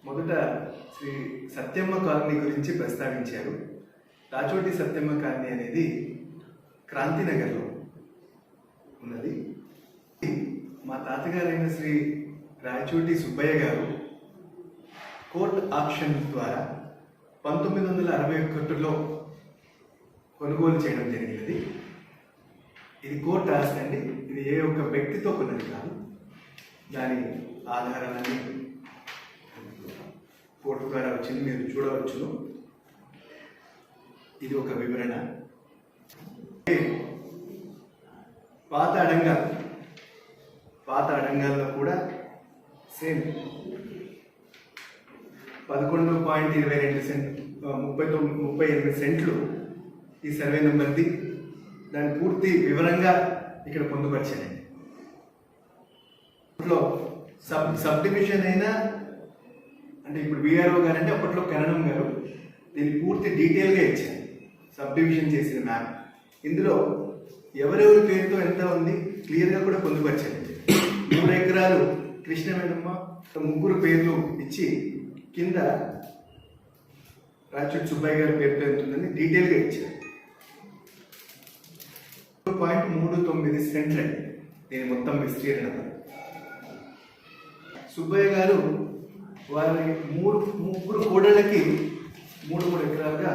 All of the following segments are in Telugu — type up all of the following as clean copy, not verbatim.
మొదట శ్రీ సత్యమ్మ కాలనీ గురించి ప్రస్తావించారు. రాచోటి సత్యమ్మ కాలనీ అనేది క్రాంతినగర్లో ఉన్నది. మా తాతగారైన శ్రీ రాచోటి సుబ్బయ్య గారు కోర్ట్ ఆక్షన్ ద్వారా 1961లో కొనుగోలు చేయడం జరిగినది. ఇది కోర్ట్ ఆస్తి అండి. ఇది ఏ ఒక్క వ్యక్తితో కొన్నది కాదు. దాని ఆధారాలన్నీ కోర్టు ద్వారా వచ్చింది, మీరు చూడవచ్చును. ఇది ఒక వివరణ. పాత అడంగాల్లో కూడా సేమ్ 11.22 సెంట్ 38 సెంట్లు ఈ సర్వే నెంబర్ది. దాని పూర్తి వివరంగా ఇక్కడ పొందుపరిచానండి. అప్పట్లో సబ్ డివిజన్ అయినా అంటే ఇప్పుడు విఆర్ఓ గారు అంటే అప్పట్లో కరణం గారు దీన్ని పూర్తి డీటెయిల్గా ఇచ్చారు. సబ్ డివిజన్ చేసిన మ్యాప్ ఇందులో ఎవరెవరి పేరుతో ఎంత ఉంది క్లియర్గా కూడా పొందుపరిచారు. 3 ఎకరాలు కృష్ణవేణమ్మ 3 పేర్లు ఇచ్చి కింద రాచోటి సుబ్బయ్య గారి పేరుతో ఎంత ఉందని డీటెయిల్గా ఇచ్చారు. 3.39 సెంట్లు అండి దీని మొత్తం విస్తీర్ణత. సుబ్బయ్య గారు వారి 3 కోడళ్ళకి 3 ఎకరాలుగా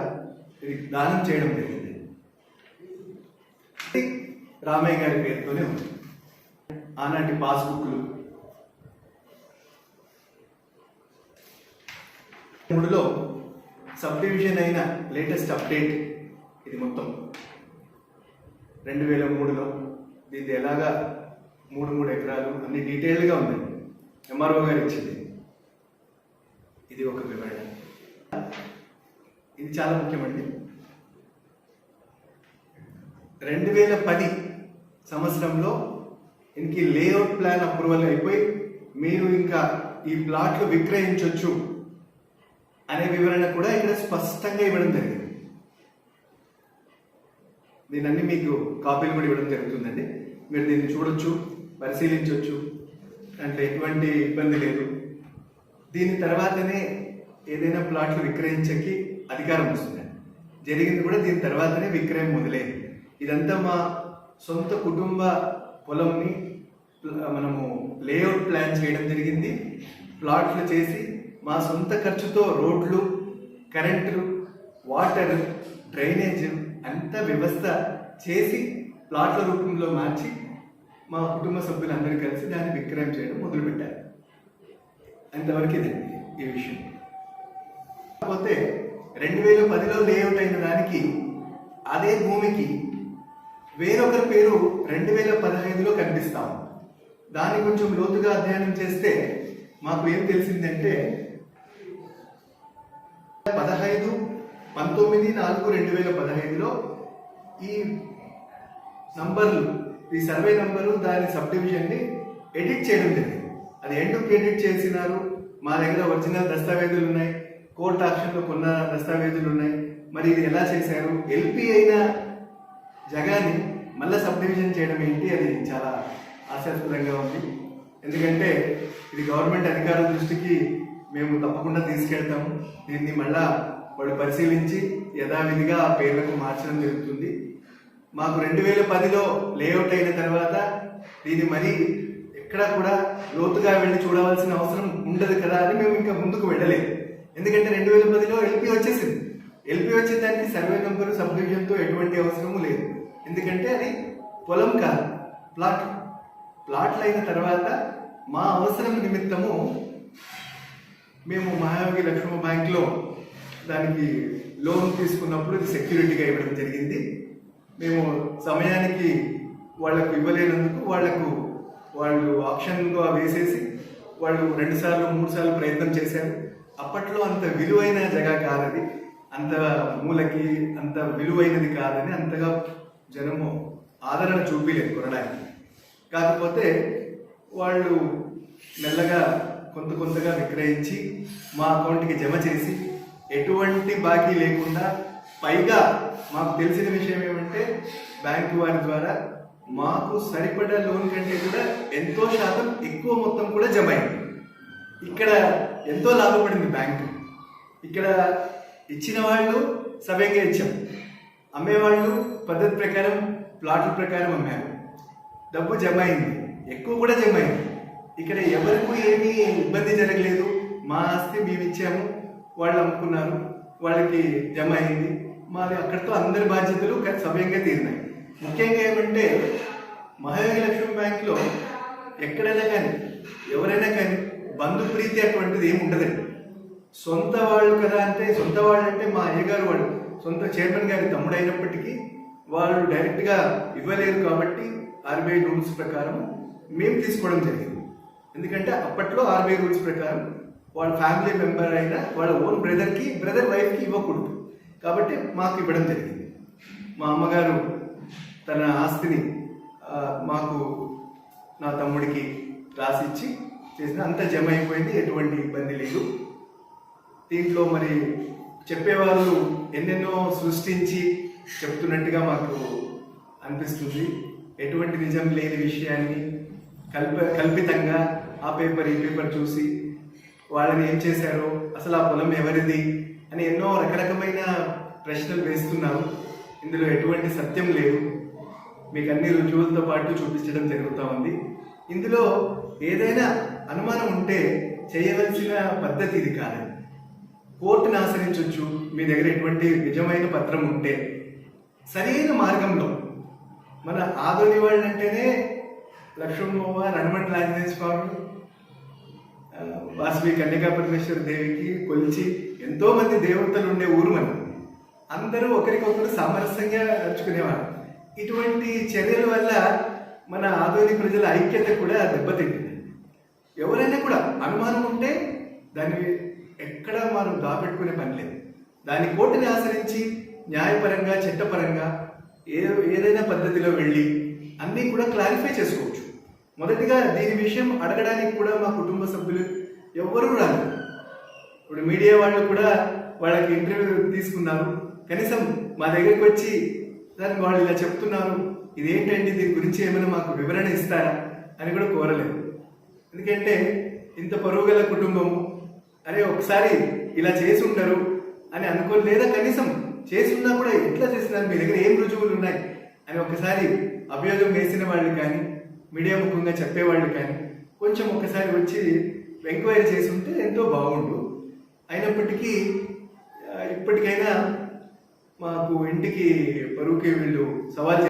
ఇది దానం చేయడం జరిగింది. రామయ్య గారి పేరుతోనే ఉంది. ఆనాటి పాస్బుక్లు 3లో సబ్ డివిజన్ అయిన లేటెస్ట్ అప్డేట్ ఇది మొత్తం 2003లో. దీన్ని ఎలాగా 3 ఎకరాలు అన్ని డీటెయిల్గా ఉందండి. ఎంఆర్ఓ గారు ఇచ్చింది. ఇది ఒక వివరణ. ఇది చాలా ముఖ్యమండి. 2010 సంవత్సరంలో ఇంక లేఅవుట్ ప్లాన్ అప్రూవల్ అయిపోయి మీరు ఇంకా ఈ ప్లాట్లు విక్రయించవచ్చు అనే వివరణ కూడా ఇక్కడ స్పష్టంగా ఇవ్వడం జరిగింది. దీనన్నీ మీకు కాపీలు కూడా ఇవ్వడం జరుగుతుందండి. మీరు దీన్ని చూడొచ్చు, పరిశీలించవచ్చు. అంటే ఎటువంటి ఇబ్బంది లేదు. దీని తర్వాతనే ఏదైనా ప్లాట్లు విక్రయించకి అధికారం వస్తుంది. జరిగింది కూడా దీని తర్వాతనే విక్రయం మొదలైంది. ఇదంతా మా సొంత కుటుంబ పొలంని మనము లేఅవుట్ ప్లాన్ చేయడం జరిగింది. ప్లాట్లు చేసి మా సొంత ఖర్చుతో రోడ్లు, కరెంటు, వాటర్, డ్రైనేజ్ అంతా వ్యవస్థ చేసి ప్లాట్ల రూపంలో మార్చి మా కుటుంబ సభ్యులందరూ కలిసి దాన్ని విక్రయం చేయడం మొదలుపెట్టారు. అంతవరకు ఇదండి ఈ విషయం. కాకపోతే 2010లో లేఅవుట్ అయిన దానికి అదే భూమికి వేరొకరి పేరు 2015లో కనిపిస్తాము. దాన్ని కొంచెం లోతుగా అధ్యయనం చేస్తే మాకు ఏం తెలిసిందంటే 19/4/2015లో ఈ నంబర్లు, ఈ సర్వే నంబరు దాని సబ్ డివిజన్ని ఎడిట్ చేయడం జరిగింది. అది ఎందుకు ఎడిట్ చేసినారు? మా దగ్గర ఒరిజినల్ దస్తావేజులు ఉన్నాయి, కోర్ట్ ఆక్షన్లో కొన్న దస్తావేజులు ఉన్నాయి. మరి ఇది ఎలా చేశారు? ఎల్పీ అయిన జగాని మళ్ళీ సబ్ డివిజన్ చేయడం ఏంటి? అది చాలా ఆశాస్పదంగా ఉంది. ఎందుకంటే ఇది గవర్నమెంట్ అధికారుల దృష్టికి మేము తప్పకుండా తీసుకెళ్తాము. దీన్ని మళ్ళా వాళ్ళు పరిశీలించి యథావిధిగా ఆ పేర్లకు మార్చడం జరుగుతుంది. మాకు 2010లో లేఅవుట్ అయిన తర్వాత దీన్ని మరీ ఎక్కడా కూడా లోతుగా వెళ్ళి చూడవలసిన అవసరం ఉండదు కదా అని మేము ఇంకా ముందుకు వెళ్ళలేదు. ఎందుకంటే 2010లో ఎల్పీ వచ్చేసింది. ఎల్పీ వచ్చిన దానికి సర్వే నెంబరు సబ్ డివిజన్తో ఎటువంటి అవసరము లేదు. ఎందుకంటే అది పొలం కాదు, ప్లాట్లు అయిన తర్వాత మా అవసరం నిమిత్తము మేము మహాయోగి లక్ష్మ బ్యాంక్లో దానికి లోన్ తీసుకున్నప్పుడు ఇది సెక్యూరిటీగా ఇవ్వడం జరిగింది. మేము సమయానికి వాళ్లకు ఇవ్వలేనందుకు వాళ్ళు ఆప్షన్గా వేసేసి వాళ్ళు 2 సార్లు 3 సార్లు ప్రయత్నం చేశారు. అప్పట్లో అంత విలువైన జగ కాదది, అంత మూలకి అంత విలువైనది కాదని అంతగా జనము ఆదరణ చూపిలేదు కొనడానికి. కాకపోతే వాళ్ళు మెల్లగా కొంతగా విక్రయించి మా అకౌంట్కి జమ చేసి ఎటువంటి బాకీ లేకుండా, పైగా మాకు తెలిసిన విషయం ఏమంటే బ్యాంకు వారి ద్వారా మాకు సరిపడా లోన్ కంటే కూడా ఎంతో శాతం ఎక్కువ మొత్తం కూడా జమ అయింది. ఇక్కడ ఎంతో లాభపడింది బ్యాంకు. ఇక్కడ ఇచ్చిన వాళ్ళు సవ్యంగా ఇచ్చాం, అమ్మేవాళ్ళు పద్ధతి ప్రకారం ప్లాట్ల ప్రకారం అమ్మారు, డబ్బు జమ అయింది, ఎక్కువ కూడా జమ అయింది. ఇక్కడ ఎవరికి ఏమీ ఇబ్బంది జరగలేదు. మా ఆస్తి మేము ఇచ్చాము, వాళ్ళు అమ్ముకున్నారు, వాళ్ళకి జమ అయింది. మాది అక్కడితో అందరి బాధ్యతలు సవ్యంగా తీరినాయి. ముఖ్యంగా ఏమంటే మహాయోగి లక్ష్మీ బ్యాంకులో ఎక్కడైనా కానీ ఎవరైనా కానీ బంధుప్రీతి అటువంటిది ఏమి ఉండదండి. సొంత వాళ్ళు కదా అంటే, సొంత వాళ్ళు అంటే మా అయ్యగారు వాళ్ళు సొంత చైర్మన్ గారి తమ్ముడు అయినప్పటికీ వాళ్ళు డైరెక్ట్గా ఇవ్వలేరు కాబట్టి ఆర్బీఐ రూల్స్ ప్రకారం మేము తీసుకోవడం జరిగింది. ఎందుకంటే అప్పట్లో ఆర్బీఐ రూల్స్ ప్రకారం వాళ్ళ ఫ్యామిలీ మెంబర్ అయిన వాళ్ళ ఓన్ బ్రదర్ వైఫ్కి ఇవ్వకూడదు కాబట్టి మాకు ఇవ్వడం జరిగింది. మా అమ్మగారు తన ఆస్తిని మాకు నా తమ్ముడికి రాసిచ్చి చేసిన అంత జమ అయిపోయింది, ఎటువంటి ఇబ్బంది లేదు. దీంట్లో మరి చెప్పేవాళ్ళు ఎన్నెన్నో సృష్టించి చెప్తున్నట్టుగా మాకు అనిపిస్తుంది. ఎటువంటి నిజం లేని విషయాన్ని కల్పితంగా ఆ పేపర్ ఈ పేపర్ చూసి వాళ్ళని ఏం చేశారో, అసలు ఆ పొలం ఎవరిది అని ఎన్నో రకరకమైన ప్రశ్నలు వేస్తున్నారు. ఇందులో ఎటువంటి సత్యం లేదు. మీకు అన్ని రుజువులతో పాటు చూపించడం జరుగుతూ ఉంది. ఇందులో ఏదైనా అనుమానం ఉంటే చేయవలసిన పద్ధతి ఇది కాదు. కోర్టును ఆశ్రయించవచ్చు. మీ దగ్గర ఎటువంటి నిజమైన పత్రం ఉంటే సరైన మార్గంలో మన ఆదోని వాళ్ళు అంటేనే లక్ష్మమ్మ, రణమండల ఆంజనేయ స్వామి, వాసవి కన్యకా పరమేశ్వర దేవికి కొలిచి ఎంతోమంది దేవతలు ఉండే ఊరు మనం. అందరూ ఒకరికొకరు సామరస్యంగా నడుచుకునేవారు. ఇటువంటి చర్యల వల్ల మన ఆదోని ప్రజల ఐక్యత కూడా దెబ్బతింటుంది. ఎవరైనా కూడా అనుమానం ఉంటే దాన్ని ఎక్కడ మనం దాపెట్టుకునే పని లేదు. దాన్ని కోర్టుని ఆశ్రయించి న్యాయపరంగా చట్టపరంగా ఏదైనా పద్ధతిలో వెళ్ళి అన్నీ కూడా క్లారిఫై చేసుకోవచ్చు. మొదటిగా దీని విషయం అడగడానికి కూడా మా కుటుంబ సభ్యులు ఎవ్వరూ రాలేదు. ఇప్పుడు మీడియా వాళ్ళు కూడా వాళ్ళకి ఇంటర్వ్యూ తీసుకున్నారు. కనీసం మా దగ్గరికి వచ్చి సార్ వాళ్ళు ఇలా చెప్తున్నారు, ఇదేంటండి, దీని గురించి ఏమైనా మాకు వివరణ ఇస్తారా అని కూడా కోరలేదు. ఎందుకంటే ఇంత పరువుగల కుటుంబము, అరే ఒకసారి ఇలా చేసి ఉంటారు అని అనుకోని, లేదా కనీసం చేస్తున్నా కూడా ఎట్లా చేస్తున్నారు, మీ దగ్గర ఏం రుజువులు ఉన్నాయి అని ఒకసారి అభియోగం వేసిన వాళ్ళు కానీ మీడియా ముఖంగా చెప్పేవాళ్ళు కానీ కొంచెం ఒకసారి వచ్చి ఎంక్వైరీ చేసి ఉంటే ఎంతో బాగుండు. అయినప్పటికీ ఇప్పటికైనా మాకు ఇంటికి పరువుకి వీళ్ళు సవాల్